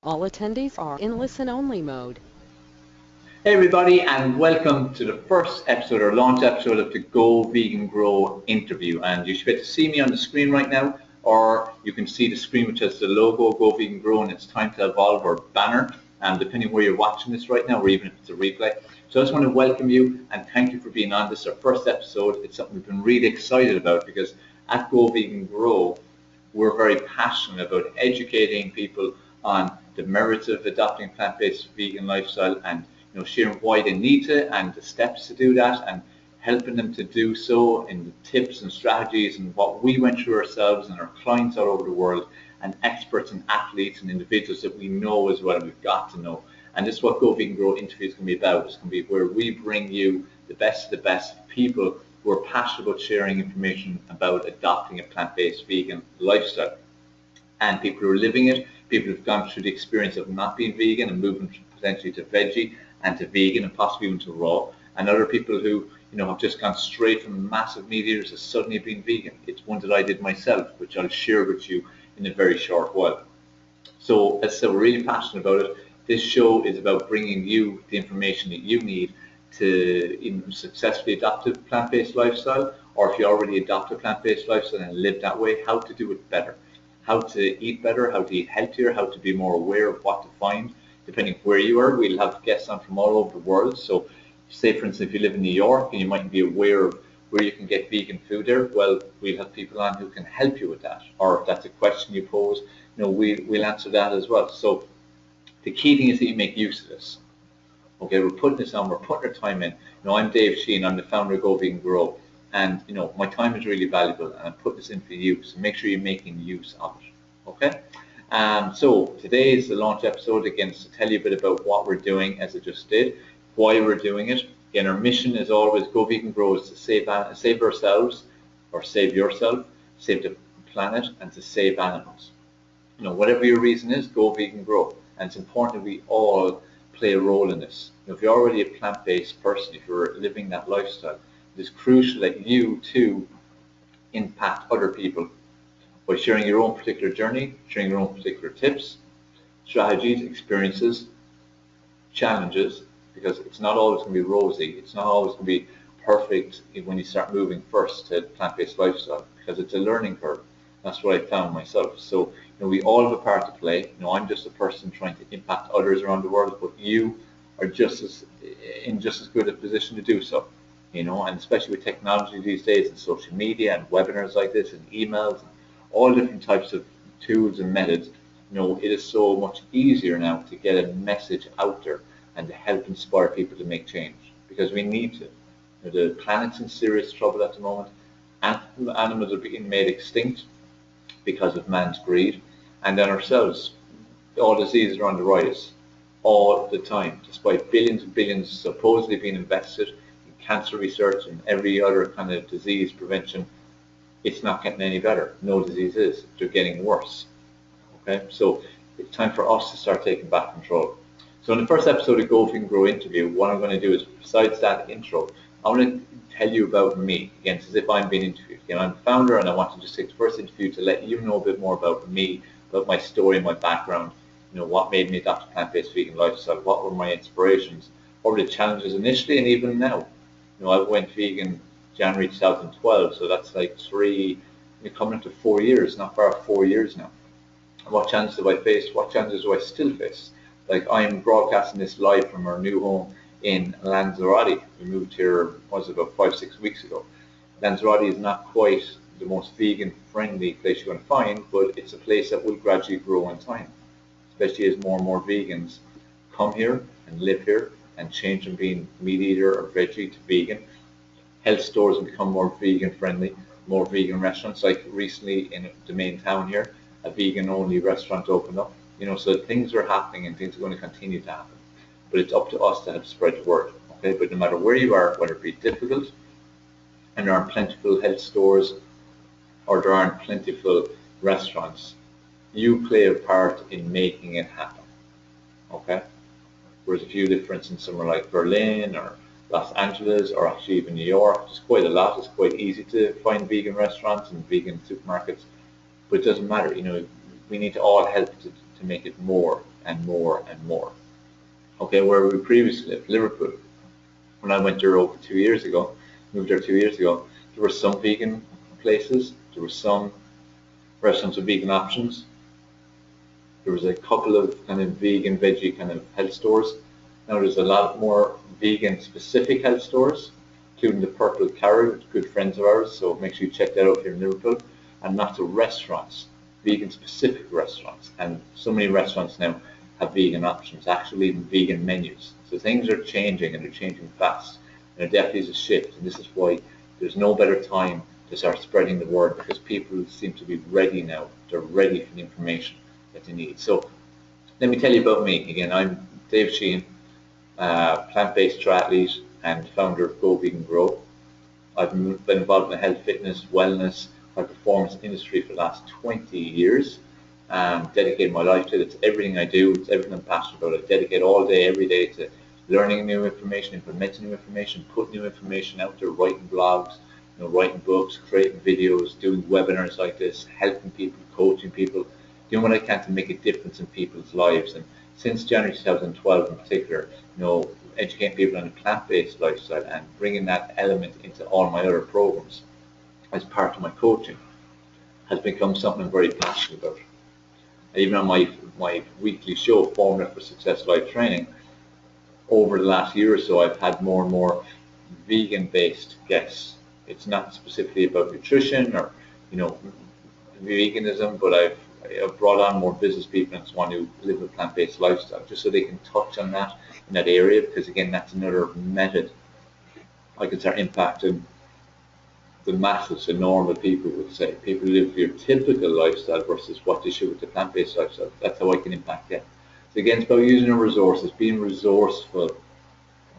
All attendees are in listen-only mode. Hey everybody, and welcome to the first episode or launch episode of the Go Vegan Grow interview. And you should be able to see me on the screen right now, or you can see the screen which has the logo Go Vegan Grow and it's time to evolve or banner, and depending where you're watching this right now, or even if it's a replay. So I just want to welcome you and thank you for being on this, our first episode. It's something we've been really excited about because at Go Vegan Grow, we're very passionate about educating people on the merits of adopting a plant-based vegan lifestyle and sharing why they need to and the steps to do that and helping them to do so in the tips and strategies and what we went through ourselves and our clients all over the world and experts and athletes and individuals that we know as well, we've got to know. And this is what Go Vegan Grow interviews can be about. It's going to be where we bring you the best of the best people who are passionate about sharing information about adopting a plant-based vegan lifestyle. And people who are living it, people who've gone through the experience of not being vegan and moving potentially to veggie and to vegan and possibly even to raw, and other people who have just gone straight from massive meat eaters to suddenly being vegan. It's one that I did myself, which I'll share with you in a very short while. So as I said, we're really passionate about it. This show is about bringing you the information that you need to successfully adopt a plant-based lifestyle, or if you already adopt a plant-based lifestyle and live that way, how to do it better, how to eat better, how to eat healthier, how to be more aware of what to find, depending where you are. We'll have guests on from all over the world. So say, for instance, if you live in New York and you might be aware of where you can get vegan food there, well, we'll have people on who can help you with that. Or if that's a question you pose, we'll answer that as well. So the key thing is that you make use of this. Okay, we're putting this on, we're putting our time in. I'm Dave Sheahan, I'm the founder of Go Vegan Grow. And my time is really valuable and I'm putting this in for you. So make sure you're making use of it. Okay? So today is the launch episode, again, to tell you a bit about what we're doing, as I just did, why we're doing it. Again, our mission is always Go Vegan Grow is to save ourselves, or save yourself, save the planet, and to save animals. Whatever your reason is, Go Vegan Grow. And it's important that we all play a role in this. If you're already a plant-based person, if you're living that lifestyle, it is crucial that you too impact other people by sharing your own particular journey, sharing your own particular tips, strategies, experiences, challenges, because it's not always going to be rosy. It's not always going to be perfect when you start moving first to plant-based lifestyle, because it's a learning curve. That's what I found myself. So we all have a part to play. I'm just a person trying to impact others around the world, but you are just as good a position to do so. And especially with technology these days and social media and webinars like this and emails and all different types of tools and methods, it is so much easier now to get a message out there and to help inspire people to make change, because we need to. The planet's in serious trouble at the moment. Animals are being made extinct because of man's greed, and then ourselves, all diseases are on the rise all the time, despite billions and billions supposedly being invested in cancer research and every other kind of disease prevention. It's not getting any better. No disease is. They're getting worse. Okay, so it's time for us to start taking back control. So in the first episode of Go Vegan Grow interview, what I'm going to do is, besides that intro, I want to tell you about me. Again, it's as if I'm being interviewed. Again, I'm the founder, and I want to just take the first interview to let you know a bit more about me, about my story, my background. What made me adopt a plant-based vegan lifestyle? What were my inspirations? What were the challenges initially, and even now? I went vegan January 2012, so that's like coming into 4 years, not far 4 years now. What challenges do I face? What challenges do I still face? Like, I'm broadcasting this live from our new home in Lanzarote. We moved here, about 5-6 weeks ago. Lanzarote is not quite the most vegan-friendly place you're going to find, but it's a place that will gradually grow in time, especially as more and more vegans come here and live here and change from being meat eater or veggie to vegan. Health stores will become more vegan-friendly, more vegan restaurants. Like recently in the main town here, a vegan-only restaurant opened up. So things are happening and things are going to continue to happen. But it's up to us to help spread the word. Okay, but no matter where you are, whether it be difficult, and there aren't plentiful health stores, or there aren't plentiful restaurants, you play a part in making it happen. Okay? Whereas if you live, for instance, somewhere like Berlin or Los Angeles, or actually even New York, there's quite a lot. It's quite easy to find vegan restaurants and vegan supermarkets, but it doesn't matter. We need to all help to make it more and more and more. Okay, where we previously lived, Liverpool, when I went there over 2 years ago, moved there 2 years ago, there were some vegan places, there were some restaurants with vegan options, there was a couple of kind of vegan, veggie kind of health stores. Now there's a lot more vegan specific health stores, including the Purple Carrot, good friends of ours, so make sure you check that out here in Liverpool, and lots of restaurants, vegan specific restaurants, and so many restaurants now have vegan options, actually even vegan menus. So things are changing, and they're changing fast, and there definitely is a shift, and this is why there's no better time to start spreading the word, because people seem to be ready now. They're ready for the information that they need. So let me tell you about me. Again, I'm Dave Sheahan, plant-based triathlete and founder of Go Vegan Grow. I've been involved in the health, fitness, wellness, high performance industry for the last 20 years. Dedicated my life to it. It's everything I do. It's everything I'm passionate about. I dedicate all day, every day to learning new information, implementing new information, putting new information out there, writing blogs, writing books, creating videos, doing webinars like this, helping people, coaching people, doing what I can to make a difference in people's lives. And since January 2012 in particular, educating people on a plant-based lifestyle and bringing that element into all my other programs as part of my coaching has become something I'm very passionate about. Even on my weekly show, Formula for Success Life Training, over the last year or so, I've had more and more vegan-based guests. It's not specifically about nutrition or, veganism, but I've brought on more business people and so on who live a plant-based lifestyle, just so they can touch on that in that area, because again, that's another method I can start impacting the masses, the normal people would say. People who live your typical lifestyle versus what they should with the plant-based lifestyle. That's how I can impact them. So again, it's about using our resources, being resourceful,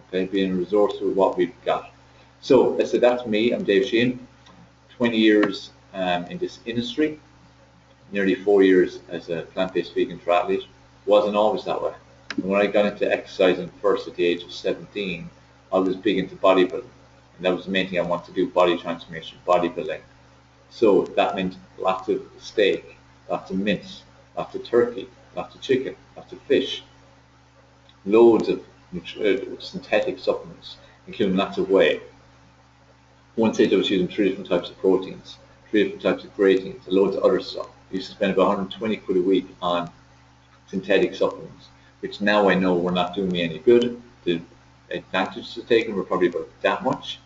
okay, being resourceful with what we've got. So, I said that's me. I'm Dave Sheahan, 20 years in this industry, nearly 4 years as a plant-based vegan triathlete. Wasn't always that way. And when I got into exercising first at the age of 17, I was big into bodybuilding. And that was the main thing I wanted to do, body transformation, bodybuilding. So that meant lots of steak, lots of mince, lots of turkey, lots of chicken, lots of fish, loads of synthetic supplements, including lots of whey. One stage I was using 3 different types of proteins, 3 different types of creatines, and loads of other stuff. I used to spend about 120 quid a week on synthetic supplements, which now I know were not doing me any good. The advantages of taking were probably about that much,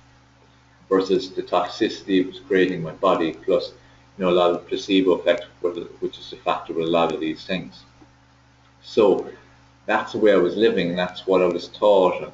versus the toxicity it was creating in my body, plus a lot of placebo effect, which is a factor with a lot of these things. So that's the way I was living, and that's what I was taught. And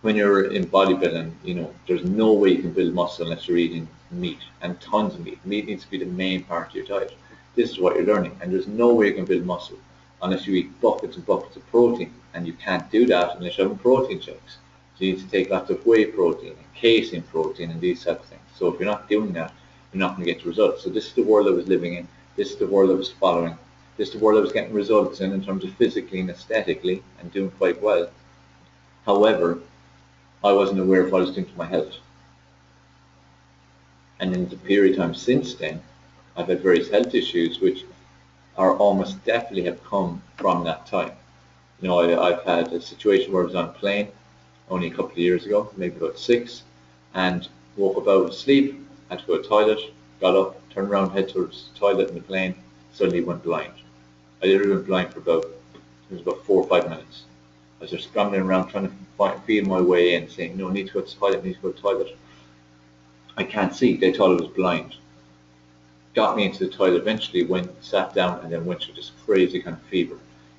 when you're in bodybuilding, there's no way you can build muscle unless you're eating meat, and tons of meat. Meat needs to be the main part of your diet. This is what you're learning, and there's no way you can build muscle unless you eat buckets and buckets of protein, and you can't do that unless you're having protein shakes. So you need to take lots of whey protein, and casein protein, and these types of things. So if you're not doing that, you're not going to get the results. So this is the world I was living in. This is the world I was following. This is the world I was getting results in terms of physically and aesthetically, and doing quite well. However, I wasn't aware of what I was doing to my health. And in the period of time since then, I've had various health issues which are almost definitely have come from that time. I've had a situation where I was on a plane only a couple of years ago, maybe about 6, and woke up out of sleep, had to go to the toilet, got up, turned around, head towards the toilet in the plane, suddenly went blind. I literally went blind for about 4 or 5 minutes. I was just scrambling around trying to feel my way in, saying, no, I need to go to the toilet, need to go to the toilet. I can't see. They thought I was blind. Got me into the toilet, eventually went, sat down, and then went through this crazy kind of fever.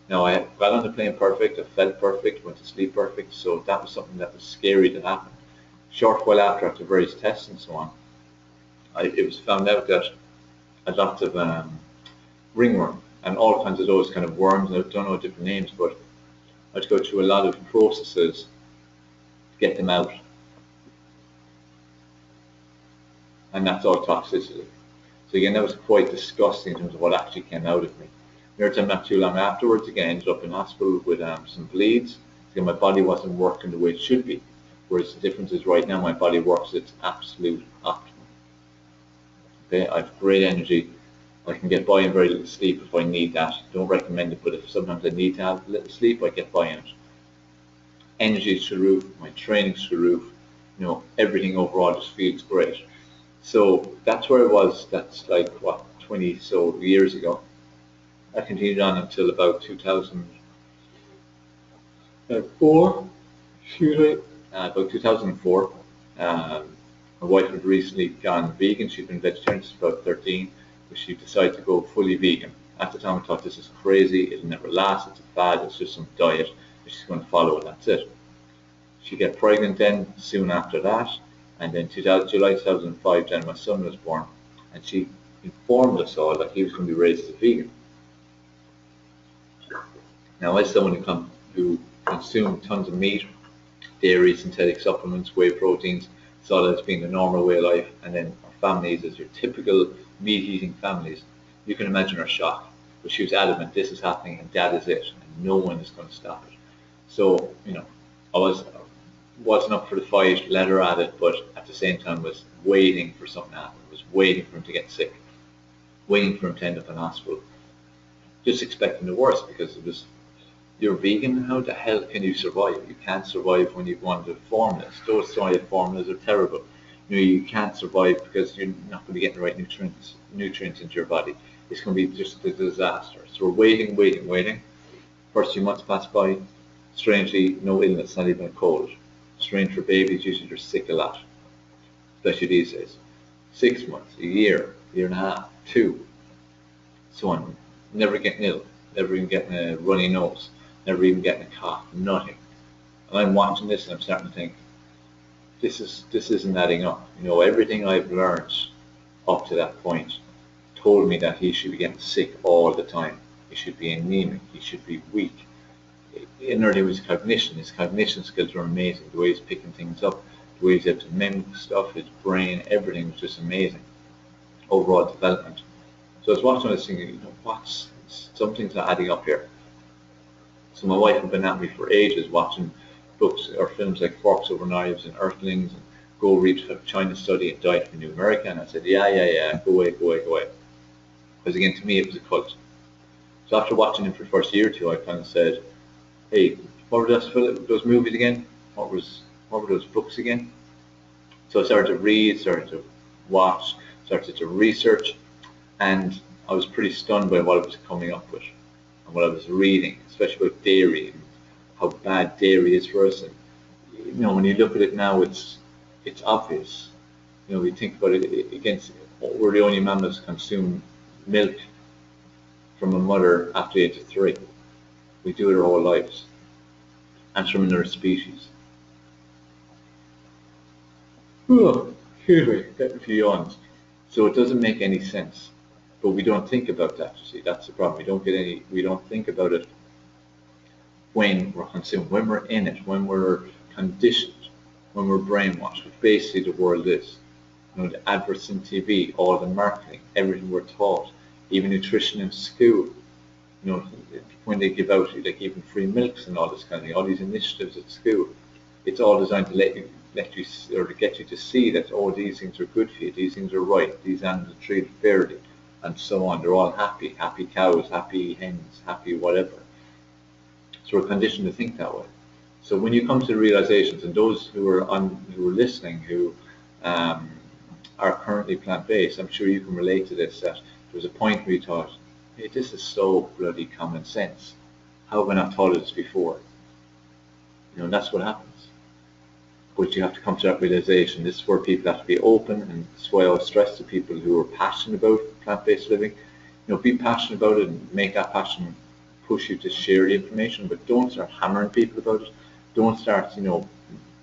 Now, I got on the plane perfect, I felt perfect, went to sleep perfect, so that was something that was scary to happen. Short while after various tests and so on, it was found out that I had lots of ringworm and all kinds of those kind of worms. I don't know different names, but I had to go through a lot of processes to get them out. And that's all toxicity. So again, that was quite disgusting in terms of what actually came out of me. Not too long afterwards, again, I ended up in hospital with some bleeds. Again, my body wasn't working the way it should be. Whereas the difference is right now my body works at its absolute optimum. Okay, I have great energy, I can get by on very little sleep if I need that. Don't recommend it, but if sometimes I need to have a little sleep, I get by on it. Energy is through the roof, my training's through the roof, everything overall just feels great. So that's where I was. That's like, what, 20 so years ago. I continued on until about 2004, excuse me, about 2004. My wife had recently gone vegan. She'd been vegetarian since about 13, but she decided to go fully vegan. At the time, I thought, this is crazy. It'll never last. It's a fad. It's just some diet. She's going to follow it. That's it. She got pregnant then soon after that, and then July 2005, then my son was born, and she informed us all that he was going to be raised as a vegan. Now, as someone who consumed tons of meat, dairy, synthetic supplements, whey proteins, saw that as being the normal way of life, and then our families, as your typical meat-eating families, you can imagine her shock. But she was adamant, this is happening, and that is it, and no one is going to stop it. So, I wasn't up for the fight, let her at it, but at the same time was waiting for something to happen, was waiting for him to get sick, waiting for him to end up in hospital, just expecting the worst, because it was, you're vegan, how the hell can you survive? You can't survive when you go on the formulas. Those soy formulas are terrible. You can't survive because you're not going to be getting the right nutrients into your body. It's going to be just a disaster. So we're waiting. First few months pass by. Strangely, no illness, not even a cold. Strange for babies, usually they're sick a lot, especially these days. 6 months, a year and a half, 2, so on. Never getting ill, never even getting a runny nose, never even getting a cough, nothing. And I'm watching this and I'm starting to think, this isn't adding up. Everything I've learned up to that point told me that he should be getting sick all the time. He should be anemic, he should be weak. Inner was cognition. His cognition skills were amazing. The way he's picking things up, the way he's able to mimic stuff, his brain, everything was just amazing. Overall development. So I was watching this thinking, something's not adding up here. So my wife had been at me for ages watching books or films like Forks Over Knives and Earthlings and Go Read China Study and Diet for New America. And I said, yeah, go away. Because again, to me, it was a cult. So after watching him for the first year or two, I kind of said, hey, what were those movies again? What were those books again? So I started to read, started to watch, started to research, and I was pretty stunned by what I was coming up with and what I was reading, especially about dairy and how bad dairy is for us. And when you look at it now, it's obvious. We think about it against, we're the only mammals consume milk from a mother after the age of 3. We do it our whole lives, and from another species. Excuse me, getting a few yawns. So it doesn't make any sense, but we don't think about that. You see, that's the problem. We don't think about it when we're consumed, when we're in it, when we're conditioned, when we're brainwashed. Which basically the world is. The adverts in TV, all the marketing, everything we're taught, even nutrition in school. When they give out like even free milks and all this kind of thing, all these initiatives at school, it's all designed to let you or to get you to see that, these things are good for you, these things are right, these animals are treated fairly, and so on. They're all happy cows, happy hens, happy whatever. So we're conditioned to think that way. So when you come to the realizations, and those who are listening, who are currently plant-based, I'm sure you can relate to this, that there was a point where you thought, hey, this is so bloody common sense. How have I not thought of this before? And that's what happens. But you have to come to that realization. This is where people have to be open, and that's why I always stress to people who are passionate about plant-based living, be passionate about it and make that passion push you to share the information, but don't start hammering people about it. Don't start,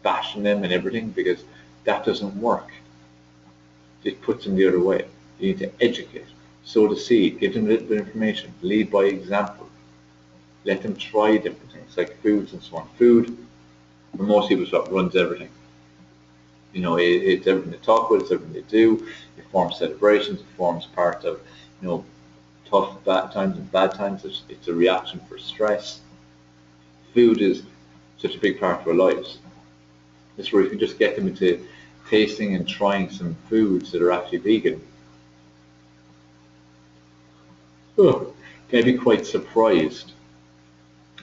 bashing them and everything, because that doesn't work. It puts them the other way. You need to educate. Sow the seed, give them a little bit of information, lead by example. Let them try different things, like foods and so on. Food, for most people, is what runs everything. It's everything they talk about, it's everything they do. It forms celebrations, it forms part of, tough bad times and bad times. It's a reaction for stress. Food is such a big part of our lives. It's where if you just get them into tasting and trying some foods that are actually vegan, oh, can be quite surprised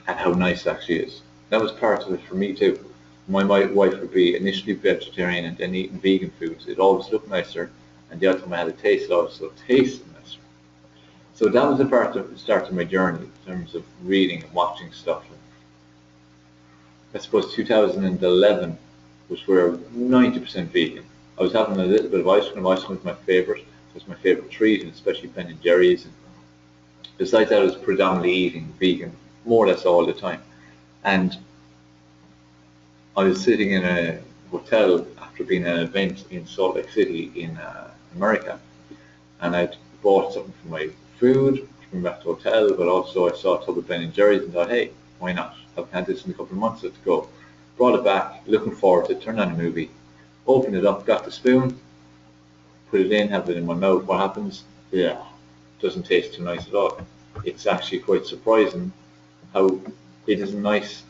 at how nice it actually is. That was part of it for me too. My wife would be initially vegetarian and then eating vegan foods. It always looked nicer, and the other time I had a taste, it also tasted nicer. So that was the start of my journey in terms of reading and watching stuff. And I suppose 2011 was where 90% vegan. I was having a little bit of ice cream. Ice cream was my favorite. It was my favorite treat, and especially Ben and Jerry's. And besides that, I was predominantly eating vegan more or less all the time. And I was sitting in a hotel after being at an event in Salt Lake City in America, and I'd bought something for my food from back to the hotel, but also I saw a tub of Ben and Jerry's and thought, hey, why not? I've had this in a couple of months, let's go. Brought it back, looking forward to it, turned on a movie, opened it up, got the spoon, put it in, have it in my mouth. What happens? Yeah, doesn't taste too nice at all. It's actually quite surprising how it is nice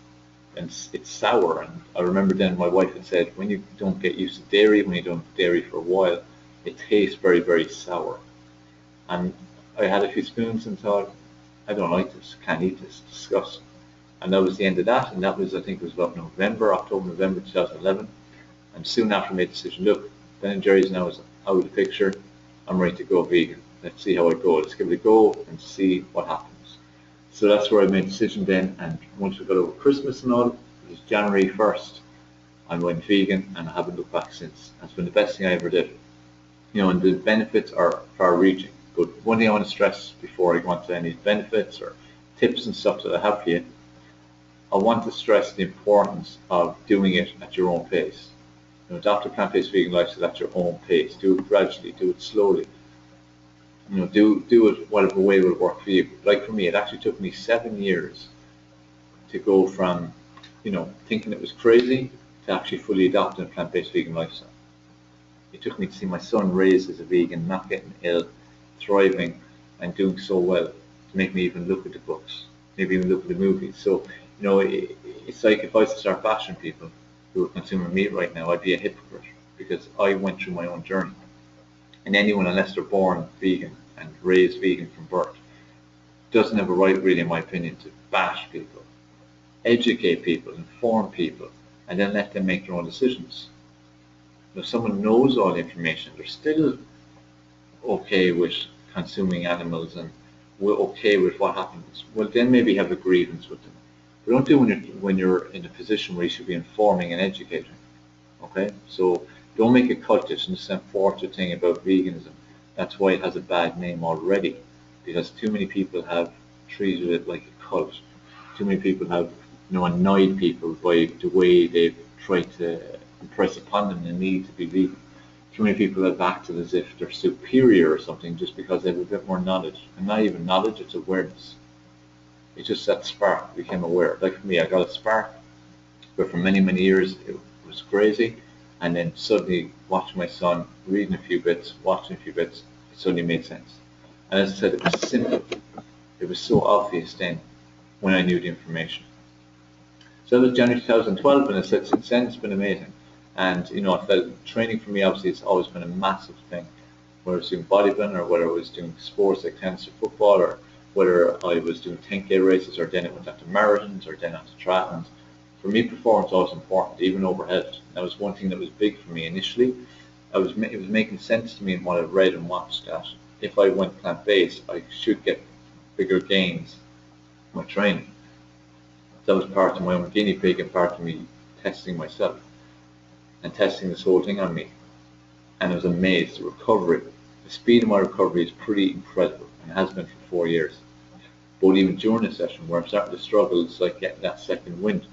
and it's sour. And I remember then my wife had said, when you don't get used to dairy, when you don't have dairy for a while, it tastes very, very sour. And I had a few spoons and thought, I don't like this, can't eat this, disgusting. And that was the end of that. And that was, I think it was about October, November 2011. And soon after I made the decision, look, Ben and Jerry's now is out of the picture. I'm ready to go vegan. Let's see how I go. Let's give it a go and see what happens. So that's where I made the decision then. And once we got over Christmas and all, it was January 1st. I went vegan and I haven't looked back since. That's been the best thing I ever did. You know, and the benefits are far-reaching. But one thing I want to stress before I go on to any benefits or tips and stuff that I have for you, I want to stress the importance of doing it at your own pace. You know, adopt a plant-based vegan lifestyle at your own pace. Do it gradually, do it slowly. You know, do it whatever way will work for you. Like for me, it actually took me 7 years to go from, you know, thinking it was crazy to actually fully adopting a plant-based vegan lifestyle. It took me to see my son raised as a vegan, not getting ill, thriving, and doing so well to make me even look at the books, maybe even look at the movies. So, you know, it's like if I was to start bashing people who are consuming meat right now, I'd be a hypocrite because I went through my own journey. And anyone, unless they're born vegan and raised vegan from birth, doesn't have a right, really, in my opinion, to bash people. Educate people, inform people, and then let them make their own decisions. If someone knows all the information, they're still okay with consuming animals and we're okay with what happens, well, then maybe have a grievance with them. But don't do it when you're in a position where you should be informing and educating. Okay? So don't make it cultish and this unfortunate thing about veganism. That's why it has a bad name already. Because too many people have treated it like a cult. Too many people have, you know, annoyed people by the way they've tried to impress upon them the need to be vegan. Too many people have acted as if they're superior or something just because they have a bit more knowledge. And not even knowledge, it's awareness. It's just that spark became aware. Like for me, I got a spark, but for many, many years it was crazy. And then suddenly watching my son, reading a few bits, watching a few bits, it suddenly made sense. And as I said, it was simple. It was so obvious then when I knew the information. So that was January 2012, and I said since then it's been amazing. And you know, I felt training for me obviously it's always been a massive thing. Whether I was doing bodybuilding or whether I was doing sports like tennis or football or whether I was doing 10K races or then it went after marathons or then after triathlons. For me, performance was important, even over health. That was one thing that was big for me initially. It was making sense to me in what I read and watched that if I went plant-based, I should get bigger gains in my training. That was part of my own guinea pig and part of me testing myself and testing this whole thing on me. And I was amazed. The recovery, the speed of my recovery is pretty incredible and has been for 4 years. But even during the session where I'm starting to struggle, it's like getting that second wind.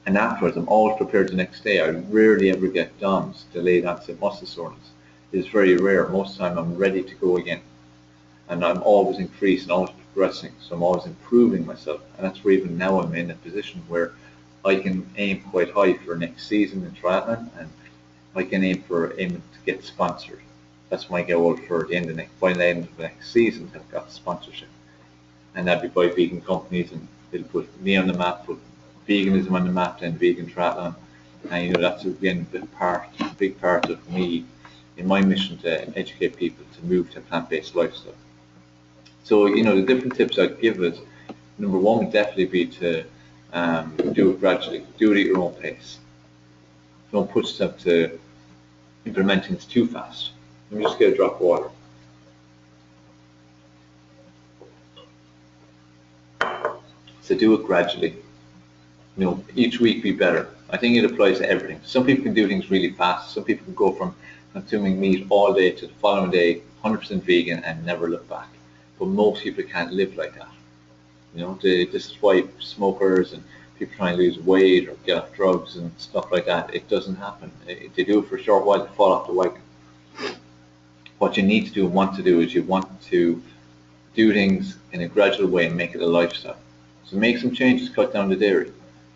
And afterwards, I'm always prepared the next day. I rarely ever get DOMS, delayed onset muscle soreness. It's very rare. Most of the time, I'm ready to go again. And I'm always increasing, always progressing. So I'm always improving myself. And that's where even now I'm in a position where I can aim quite high for next season in triathlon, and I can aim to get sponsored. That's my goal for the end of by the end of the next season to have got sponsorship. And that'd be by vegan companies, and it'll put me on the map, put veganism on the map, and vegan triathlon. And you know, that's again a big part of me in my mission to educate people to move to a plant-based lifestyle. So, the different tips I'd give is, number one would definitely be to do it gradually, do it at your own pace. Don't push yourself to implement things too fast. Let me just get a drop of water. So do it gradually. Each week be better. I think it applies to everything. Some people can do things really fast. Some people can go from consuming meat all day to the following day, 100% vegan and never look back. But most people can't live like that. This is why smokers and people trying to lose weight or get off drugs and stuff like that, it doesn't happen. They do it for a short while, they fall off the wagon. What you need to do and want to do is you want to do things in a gradual way and make it a lifestyle. So make some changes, cut down the dairy,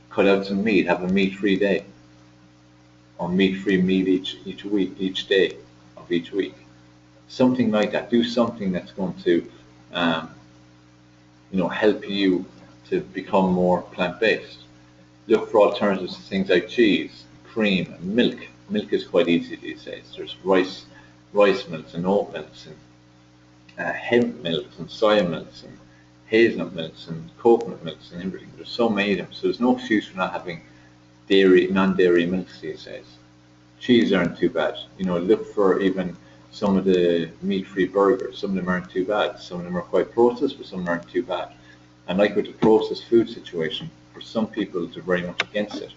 cut out some meat, have a meat-free day, or meat-free meat each week, each day of each week. Something like that. Do something that's going to help you to become more plant-based. Look for alternatives to things like cheese, cream, and milk. Milk is quite easy these days. There's rice milks and oat milks and hemp milks and soya milks and hazelnut milks and coconut milks and everything. There's so many of them, so there's no excuse for not having non-dairy milks these days. Cheese aren't too bad. Look for even some of the meat-free burgers. Some of them aren't too bad. Some of them are quite processed, but some aren't too bad. And like with the processed food situation, for some people they're very much against it.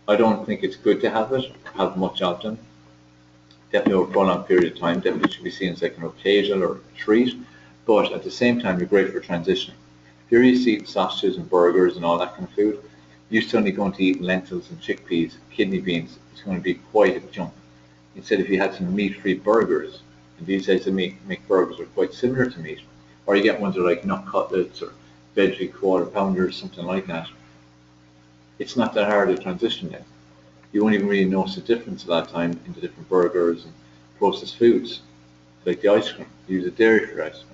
I don't think it's good to have it or have much of them. Definitely over a prolonged period of time. Definitely should be seen as like an occasional or a treat. But at the same time, you're great for transitioning. If you're used to eating sausages and burgers and all that kind of food, you're suddenly going to eat lentils and chickpeas, kidney beans. It's going to be quite a jump. Instead, if you had some meat-free burgers, and these days the meat burgers are quite similar to meat, or you get ones that are like nut cutlets or veggie quarter pounders, something like that. It's not that hard to transition then. You won't even really notice the difference a lot of time in the different burgers and processed foods, like the ice cream. Use a dairy-free ice cream.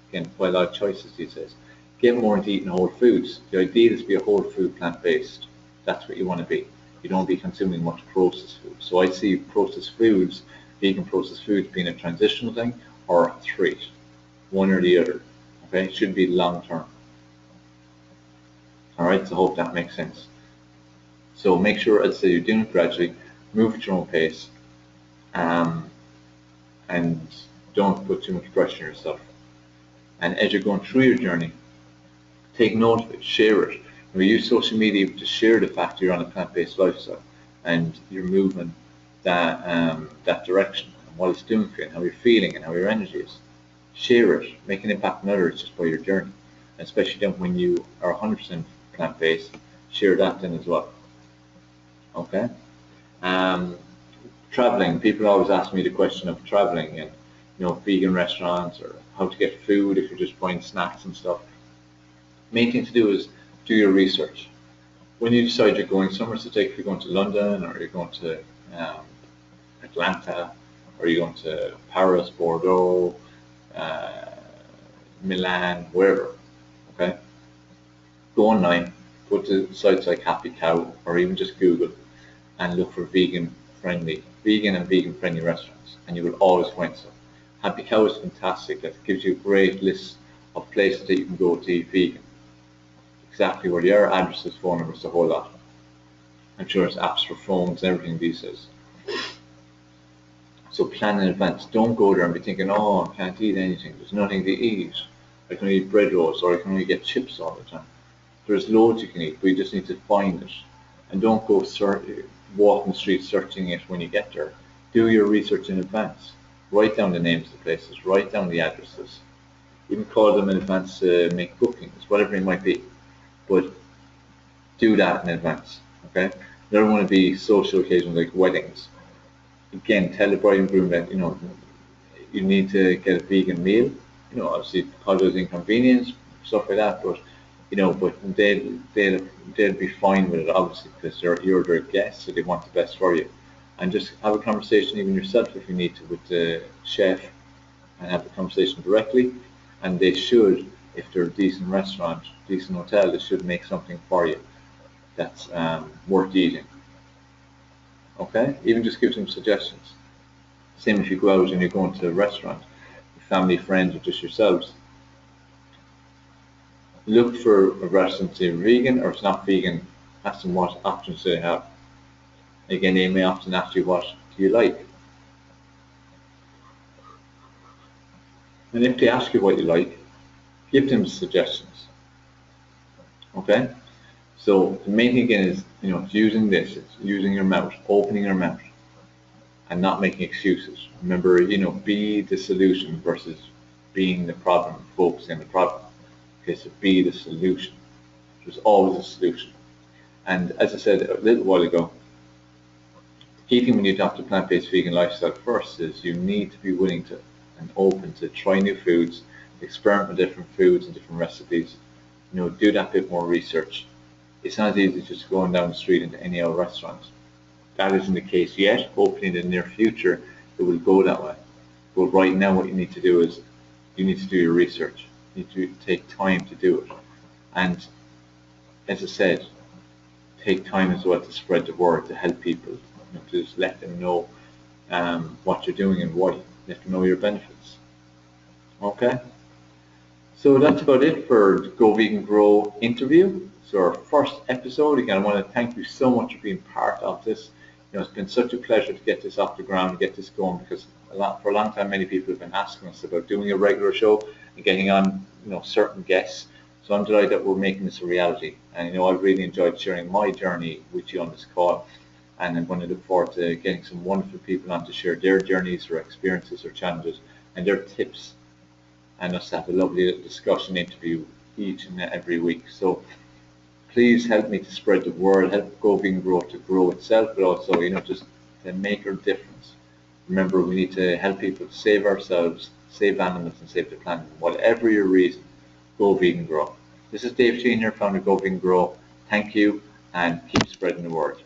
Again, quite a lot of choices these days. Get more into eating whole foods. The ideal is to be a whole food plant-based. That's what you want to be. You don't want to be consuming much processed food. So I see processed foods, vegan processed foods, being a transitional thing or a treat, one or the other. Okay, it should be long term. All right, so I hope that makes sense. So make sure, as I say, you're doing it gradually, move at your own pace, and don't put too much pressure on yourself. And as you're going through your journey, take note of it, share it. We use social media to share the fact you're on a plant-based lifestyle and you're moving that direction and what it's doing for you and how you're feeling and how your energy is. Share it, make an impact on others just by your journey. And especially then when you are 100% plant-based, share that then as well. Okay? Traveling, people always ask me the question of traveling and vegan restaurants or how to get food if you're just buying snacks and stuff. Main thing to do is do your research. When you decide you're going somewhere, so take if you're going to London or you're going to Atlanta or you're going to Paris, Bordeaux, Milan, wherever, okay? Go online, go to sites like Happy Cow or even just Google and look for vegan and vegan friendly restaurants and you will always find some. Happy Cow is fantastic. It gives you a great list of places that you can go to eat vegan. Exactly where they are, addresses, phone numbers, the whole lot. I'm sure there's apps for phones and everything these days. So plan in advance. Don't go there and be thinking, oh, I can't eat anything. There's nothing to eat. I can only eat bread rolls or I can only get chips all the time. There's loads you can eat, but you just need to find it. And don't go walking the streets searching it when you get there. Do your research in advance. Write down the names of the places. Write down the addresses. Even call them in advance to make bookings, whatever it might be. But do that in advance, okay? Another one would be social occasions like weddings. Again, tell the bride and groom that, you need to get a vegan meal. Obviously, cause there's inconvenience, stuff like that, but, but they'll be fine with it, obviously, because you're their guest, so they want the best for you. And just have a conversation even yourself if you need to with the chef and have the conversation directly. And they should, if they're a decent restaurant, decent hotel, they should make something for you that's worth eating. Okay? Even just give them suggestions. Same if you go out and you're going to a restaurant, with family, friends, or just yourselves. Look for a restaurant say vegan or it's not vegan. Ask them what options they have. Again, they may often ask you what do you like. And if they ask you what you like, give them suggestions. Okay? So the main thing again is, it's using this, it's using your mouth, opening your mouth, and not making excuses. Remember, be the solution versus being the problem, focusing on the problem. Okay, so be the solution. There's always a solution. And as I said a little while ago, the key thing when you adopt a plant-based vegan lifestyle first is you need to be willing to and open to try new foods, experiment with different foods and different recipes. Do that bit more research. It's not as easy as just going down the street into any old restaurant. That isn't the case yet. Hopefully in the near future it will go that way. But right now what you need to do is you need to do your research. You need to take time to do it. And as I said, take time as well to spread the word, to help people, to just let them know what you're doing and why. Let them know your benefits. Okay? So that's about it for the Go Vegan Grow interview. So our first episode. Again, I want to thank you so much for being part of this. It's been such a pleasure to get this off the ground and get this going because for a long time many people have been asking us about doing a regular show and getting on certain guests. So I'm delighted that we're making this a reality. And I've really enjoyed sharing my journey with you on this call. And I'm going to look forward to getting some wonderful people on to share their journeys, their experiences, their challenges, and their tips. And us have a lovely discussion interview each and every week. So please help me to spread the word, help Go Vegan Grow to grow itself, but also, just to make a difference. Remember, we need to help people save ourselves, save animals, and save the planet. Whatever your reason, Go Vegan Grow. This is Dave Sheahan here, founder of Go Vegan Grow. Thank you, and keep spreading the word.